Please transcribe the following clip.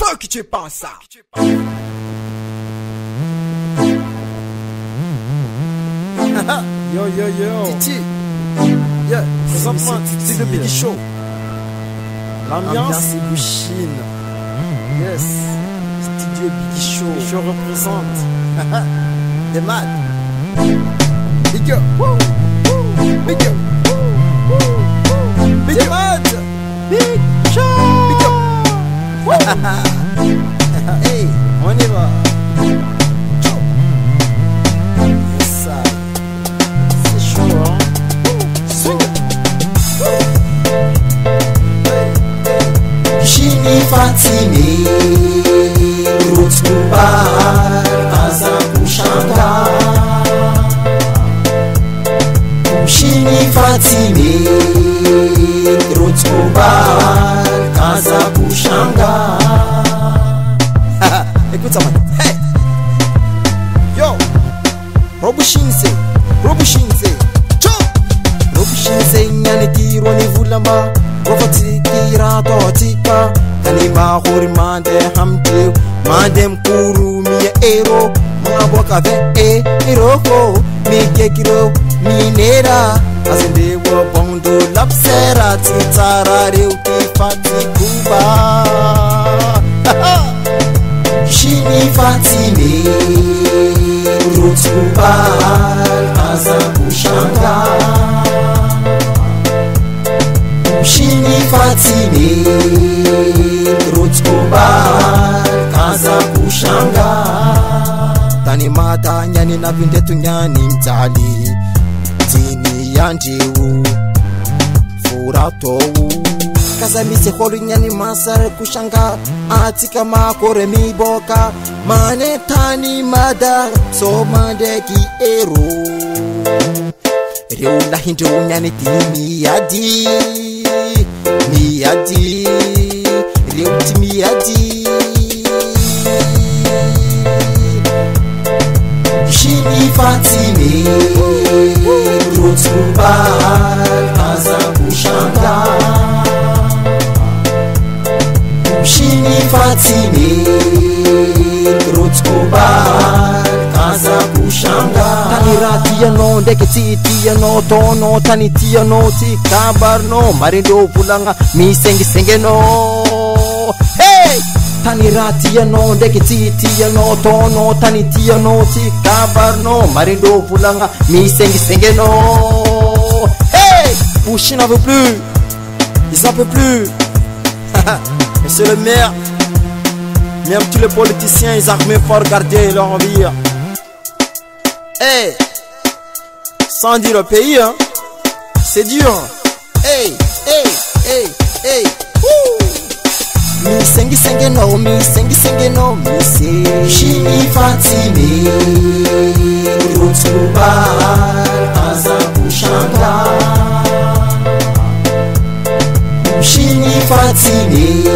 toi qui tu penses ça. Yo yo yo. Titi. Yeah. Présentement, c'est le Biggie Show. L'ambiance c'est Bouchine. Yes. Studio Biggie Show. Je représente. Des mad. Big up. Big up. Big up. Mad. Big Show. Big up. Hey, On y va. yes, ça. C'est chaud, hein. Swing. Shini Fatime Rutsubar Aza Kushanga Shini Fatime Rutsubar Aza Kushanga. Écoute ça, man. Hey. Yo. Robushinse. Cho. Robushinse nyani tiro ni vulamba. Rofati tira totika. Kani mahuri mande hamte. Mande mkuru miya ero. Mga boka ve eroko. Mike kiro minera. Azende wa bondo lapsera. Titara reuti fati kuba. Shini Fatime Rutsubar Aza Kushanga. Shini Fatime Rutsubar Aza Kushanga. Tani mata nyani na vindetu nyani mtali. Tini yanjiu Furatowu Kaza mise hori nyani masar kushanga. Atika makore mi boka. Mane tani mada so mande ki ero. Reula hindu nyani tini yadi. Miyadi Reuti miyadi. Shini Fatime Rutsubar Aza Kushanga. Shini Fatime Rutsubar Aza Kushanga. Tani ratia no ndeke titia no tono. Tani tia no ti kabar no. Marindo pulanga mi senge no. Hey! Tani ratia no ndeke titia no tono. Tani tia no ti kabar no. Marindo pulanga mi senge no. Hey! Bouchine n'en veut plus. Ils en peuvent plus. Monsieur le maire, même tous les politiciens, ils arrivent fort garder leur envie. Hey! Sans dire au pays, hein. C'est dur. Hey! Mi senge no. Mi se. Shini Fatime Rutsubar Aza Kushanga. Shini Fatime